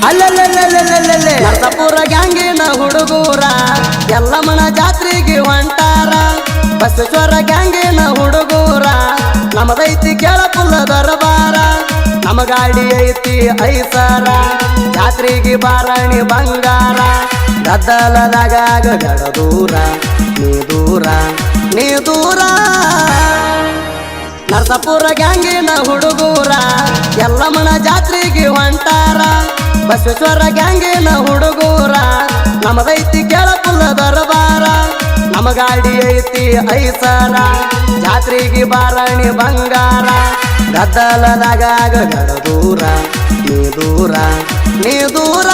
ಅಲ್ಲಲ್ಲಲ್ಲಲ್ಲಲ್ಲೇ ನರಸಾಪುರ ಗ್ಯಾಂಗಿನ ಹುಡುಗೂರ ಯಲ್ಲಮ್ಮನ ಜಾತ್ರೆಗೆ ಹೊಂಟಾರ. ಬಸವೇಶ್ವರ ಗ್ಯಾಂಗಿನ ಹುಡುಗೂರ ನಮದೈತಿ ಕೇಳ ಪುಲ್ಲ ದರಬಾರ. ನಮ್ಮ ಗಾಡಿ ಐತಿ ಐಸಾರ ಜಾತ್ರೆಗೆ ಬಾರಾಣಿ ಬಂಗಾರ. ಗದ್ದಲದಾಗ ಗಡ ದೂರ ನೀ ದೂರ ನೀ ದೂರ. ನರಸಾಪುರ ಗ್ಯಾಂಗಿನ ಹುಡುಗೂರ ಯಲ್ಲಮ್ಮನ ಜಾತ್ರೆಗೆ ಹೊಂಟಾರ. ಬಸವೇಶ್ವರ ಗ್ಯಾಂಗಿನ ಹುಡುಗೂರ ನಮದೈತಿ ಕೇಳ ಪುಲ್ಲ ದರಬಾರ. ನಮ್ಮ ಗಾಡಿ ಐತಿ ಐಸಾರ ಜಾತ್ರೆಗೆ ಬಾರಾಣಿ ಬಂಗಾರ. ಗದ್ದಲದಾಗ ಗಡ ದೂರ ನೀ ದೂರ ನೀ ದೂರ.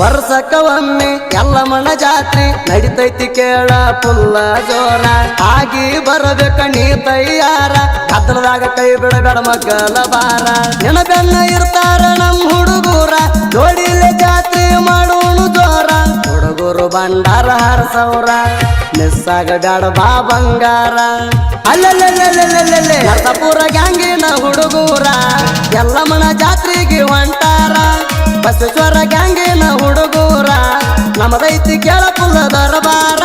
ವರ್ಷಕ್ಕ ಒಮ್ಮೆ ಯಲ್ಲಮ್ಮನ ಜಾತ್ರೆ ನಡಿತೈತಿ ಕೇಳ ಪುಲ್ಲ ಜೋರ. ಆಗಿ ಬರಬೇಕ ನೀ ತಯ್ಯಾರ ಗದ್ದಲದಾಗ ಕೈ ಬಿಡಬೇಡ ಮಗ್ಗಲ ಬಾರ. ನೆನಪೆನ್ನ ಇರ್ತಾರ ನಮ್ಮ ಹುಡುಗೂರ ಜೋಡಿಲೆ ಜಾತ್ರೆ ಮಾಡೋಣ ಜೋರ. ಹುಡುಗರು ಬಂಡಾರ ಹರಸವ್ರ ಮಿಸ್ಸಾಗ ಬ್ಯಾಡ ಬಾ ಬಂಗಾರ. ಅಲ್ಲಲ್ಲಲ್ಲಲ್ಲೇ ನರಸಾಪುರ ಗ್ಯಾಂಗಿನ ಹುಡುಗೂರ ಯಲ್ಲಮ್ಮನ ಜಾತ್ರೆಗೆ ಹೊಂಟಾರ. ಬಸವೇಶ್ವರ ಗ್ಯಾಂಗಿನ ಹುಡುಗೂರ ನಮದೈತಿ ಕೇಳ ಪುಲ್ಲ ದರಬಾರ.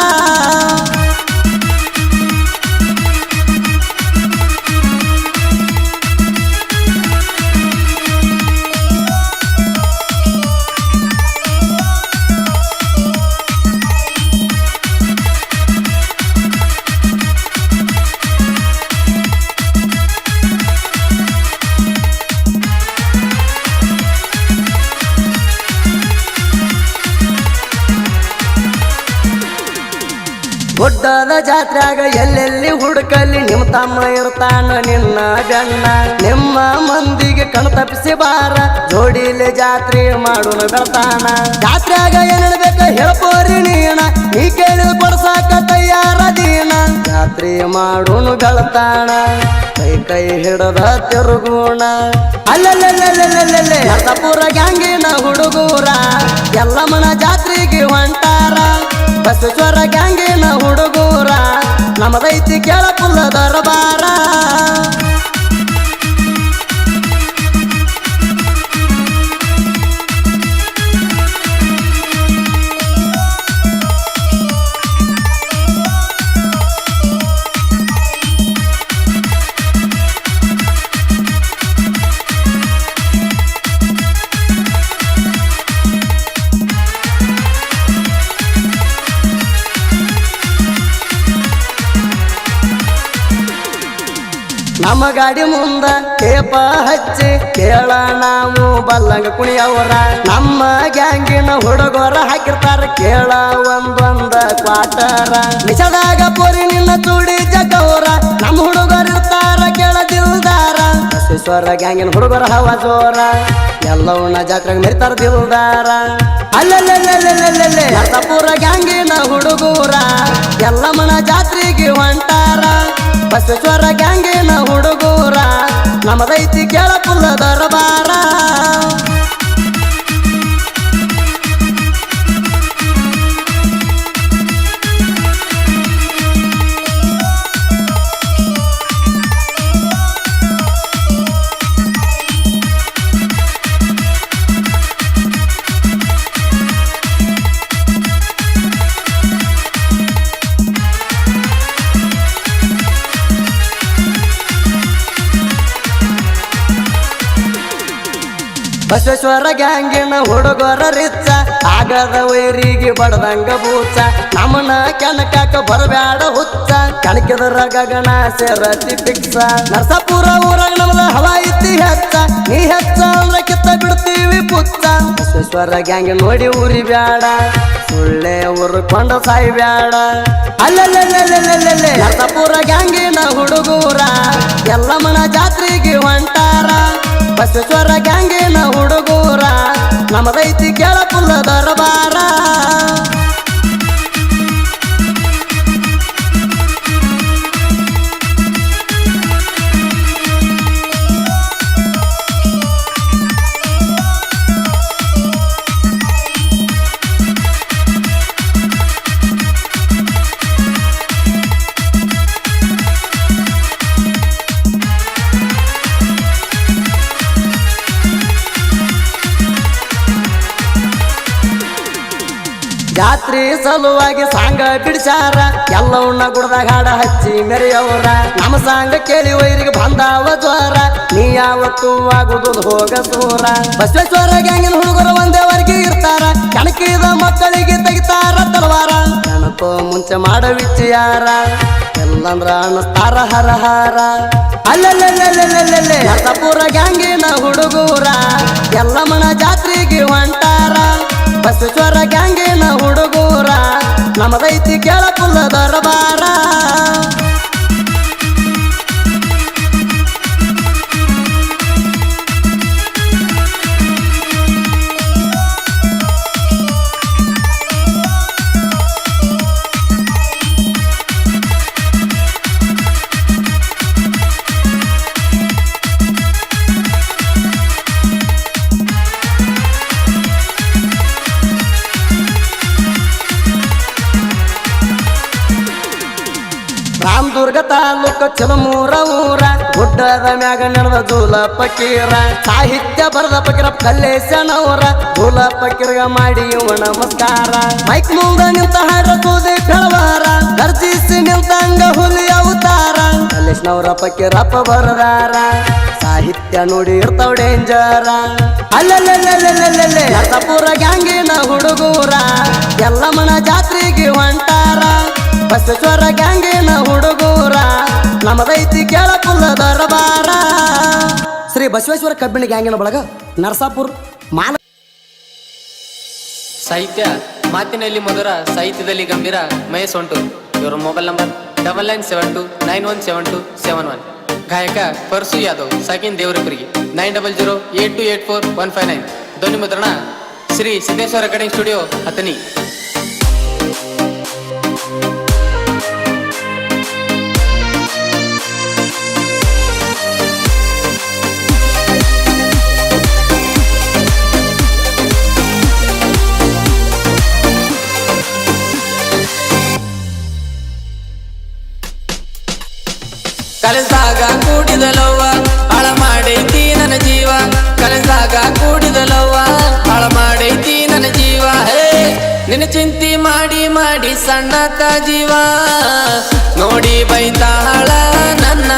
ಗುಡ್ಡದ ಜಾತ್ರೆಯಾಗ ಎಲ್ಲೆಲ್ಲಿ ಹುಡುಕಲ್ಲಿ ನಿಮ್ಮ ತಮ್ಮ ಇರ್ತಾನ ನಿನ್ನ ಗಣ್ಣ. ನಿಮ್ಮ ಮಂದಿಗೆ ಕಣ್ ತಪ್ಪಿಸಿ ಬಾರ ಜೋಡಿಲೆ ಜಾತ್ರೆ ಮಾಡೋಣ ಬೆಳ್ತಾನ. ಜಾತ್ರೆಯಾಗ ಏನೇಳ್ಬೇಕ ಹೇಳ್ಬೋರಿ ನೀಣ ನೀ ಕೇಳಿದ ಕೊಡ್ಸಾಕ ತಯ್ಯಾರ ದೀನ. ಜಾತ್ರೆ ಮಾಡೋಣ ಬೆಳ್ತಾನ ಕೈ ಕೈ ಹಿಡದ ತಿರುಗೋಣ. ಅಲ್ಲಲ್ಲಲ್ಲೇ ನರಸಾಪುರ ಗ್ಯಾಂಗಿನ ಹುಡುಗೂರ ಯಲ್ಲಮ್ಮನ ಜಾತ್ರೆಗೆ ಹೊಂಟಾರ. ಬಸವೇಶ್ವರ ಗ್ಯಾಂಗಿನ ಹುಡುಗೂರ ನಮದೈತಿ ಕೇಳ ಪುಲ್ಲ ದರಬಾರ. ನಮ್ಮ ಗಾಡಿ ಮುಂದ ಟೇಪ ಹಚ್ಚಿ ಕೇಳ ನಾವು ಬಲ್ಲಂಗ ಕುಣಿಯವರ. ನಮ್ಮ ಗ್ಯಾಂಗಿನ ಹುಡುಗರ ಹಾಕಿರ್ತಾರ ಕೇಳ ಒಂದೊಂದ ಕ್ವಾಟರ. ನಿಷದಾಗ ಪೋರಿ ನಿನ್ನ ತುಡಿ ಜಗವರ ನಮ್ಮ ಹುಡುಗರು ಇರ್ತಾರ ಕೇಳ ದಿಲ್ದಾರ. ಬಸವೇಶ್ವರ ಗ್ಯಾಂಗಿನ ಹುಡುಗರ ಹವ ಜೋರ ಎಲ್ಲವನ್ನ ಜಾತ್ರೆಗೆ ಮೆರಿತಾರ ದಿಲ್ದಾರ. ಅಲ್ಲಲ್ಲಲ್ಲೇ ನರಸಾಪುರ ಗ್ಯಾಂಗಿನ ಹುಡುಗೂರ ಯಲ್ಲಮ್ಮನ ಜಾತ್ರೆಗೆ ಹೊಂಟಾರ. ಬಸವೇಶ್ವರ ಗ್ಯಾಂಗಿನ ಹುಡುಗೂರ ನಮದೈತಿ ಕೇಳ ಪುಲ್ಲ ದರಬಾರ. ಬಸವೇಶ್ವರ ಗ್ಯಾಂಗಿನ ಹುಡುಗರ ರಿಚ್ಚ ಆಗದ ವೈರಿಗೆ ಬಡದಂಗ ಬೂಚ. ನಮ್ಮನ ಕೆಣಕಾಕ ಬರಬ್ಯಾಡ ಹುಚ್ಚ ಕಣಕಿದ್ರ ಗಗನ ಸೇರತಿ ಪಿಕ್ಸ. ನರಸಾಪುರ ಊರಾಗ ನಮ್ದ ಹವಾ ಐತಿ ಹೆಚ್ಚ ನೀ ಹೆಚ್ಚ ಅಂದ್ರ ಕಿತ್ತ ಬಿಡ್ತೀವಿ ಪುಚ್ಚ. ಬಸವೇಶ್ವರ ಗ್ಯಾಂಗ್ ನೋಡಿ ಊರಿ ಬ್ಯಾಡ ಸುಳ್ಳೆ ಊರ್ಕೊಂಡ ಸಾಯಿ ಬ್ಯಾಡ. ಅಲ್ಲಲ್ಲೇ ನರಸಾಪುರ ಗ್ಯಾಂಗಿನ ಹುಡುಗೂರ ಯಲ್ಲಮ್ಮನ ಜಾತ್ರೆಗೆ ಹೊಂಟಾರ. ಬಸವೇಶ್ವರ ಗ್ಯಾಂಗಿನ ಹುಡುಗೂರ ನಮದೈತಿ ಕೇಳ ಪುಲ್ಲ ದರಬಾರ ಜಾತ್ರಿ ಸಲುವಾಗಿ ಸಾಂಗ ಬಿಡಿಸಾರ ಎಲ್ಲವನ್ನ ಗುಡ್ದಾಗ ಹಾಡ ಹಚ್ಚಿ ಮೆರೆಯವರ ನಮ್ಮ ಸಾಂಗ ಕೇಳಿ ವೈರಿಗೆ ಬಂದಾವ ಜ್ವರ ನೀ ಯಾವತ್ತು ಆಗುದು ಹೋಗ ಸೂರ ಬಸವೇಶ್ವರ ಗ್ಯಾಂಗಿನ ಹುಡುಗರು ಒಂದೇ ವರ್ಗಿ ಇರ್ತಾರ ಕಣಕಿದ ಮಕ್ಕಳಿಗೆ ತೆಗಿತಾರ ತಲವಾರ ನೆನಪೋ ಮುಂಚೆ ಮಾಡ ವಿಚಾರ ಎಲ್ಲಂದ್ರ ಅನ್ನಸ್ತಾರ ಹರ ಹಾರ ಅಲ್ಲಲ್ಲೇ ನರಸಾಪುರ ಗ್ಯಾಂಗಿನ ಹುಡುಗೂರ ಎಲ್ಲಮ್ಮನ ಜಾತ್ರೆಗೆ ಹೊಂಟಾರ ಬಸವೇಶ್ವರ ಗ್ಯಾಂಗಿನ ಹುಡುಗೂರ ನಮದೈತಿ ಕೇಳ ಪುಲ್ಲ ದರಬಾರ ರಾಮದುರ್ಗ ತಾಲೂಕು ಚಲಮೂರ ಊರ ಗುಡ್ಡದ ಮ್ಯಾಗ ನಡೆದ ಜೂಲ ಪಕೀರ ಸಾಹಿತ್ಯ ಬರದ ಪಕೀರ ಕಲ್ಲೇಶನವರ ಜೂಲ ಪಕೀರ್ಗ ಮಾಡಿ ಇವ ನಮಸ್ಕಾರ ಮೈಕ್ ಮುಂದ ನಿಂತ ಹಾರತುದೆ ಫೆಳವಾರ ಗರ್ಜಿಸಿ ನಿಂತಂಗ ಹುಲಿ ಅವತಾರ ಕಲ್ಲೇಶನವರ ಪಕೀರಪ್ಪ ಬರದಾರ ಸಾಹಿತ್ಯ ನೋಡಿ ಇರ್ತಾವ ಡೇಂಜರ ಅಲ್ಲಲ್ಲೇ ನರಸಾಪುರ ಗ್ಯಾಂಗಿನ ಹುಡುಗೂರ ಎಲ್ಲಮ್ಮನ ಜಾತ್ರೆಗೆ ಹೊಂಟಾರ ಬಸವೇಶ್ವರ ಗ್ಯಾಂಗಿನ ಹುಡುಗೂರ ನಮದೈತಿ ಕೇಳ ಪುಲ್ಲ ದರಬಾರ ಶ್ರೀ ಬಸವೇಶ್ವರ ಕಬ್ಬಿಣ ಗ್ಯಾಂಗಿನ ಬಳಗ ನರಸಾಪುರ ಮಾಲ ಸಾಹಿತ್ಯ ಮಾತಿನಲ್ಲಿ ಮಧುರ ಸಾಹಿತ್ಯದಲ್ಲಿ ಗಂಭೀರ ಮಹೇಶ್ ಹೊಂಟು ಇವರ ಮೊಬೈಲ್ ನಂಬರ್ 9972917271 ಗಾಯಕ ಪರ್ಸು ಯಾದವ್ ಸಾಕಿನ್ ದೇವರಪುರಿಗೆ 9008284159 ಧ್ವನಿ ಮುದ್ರಣ ಶ್ರೀ ಸಿದ್ದೇಶ್ವರ ರೆಕಾರ್ಡಿಂಗ್ ಸ್ಟುಡಿಯೋ ಹತ್ತನಿ ಕಲಸಾಗ ಕೂಡಿದಲವ್ವ ಹಾಳ ಮಾಡೈತಿ ನನ್ನ ಜೀವ ಕಲಸಾಗ ಕೂಡಿದಲವ್ವ ಹಾಳ ಮಾಡೈತಿ ನನ್ನ ಜೀವ ಹೇ ನಿನ್ನ ಚಿಂತಿ ಮಾಡಿ ಸಣ್ಣತ ಜೀವ ನೋಡಿ ಬೈತಾಳ ನನ್ನ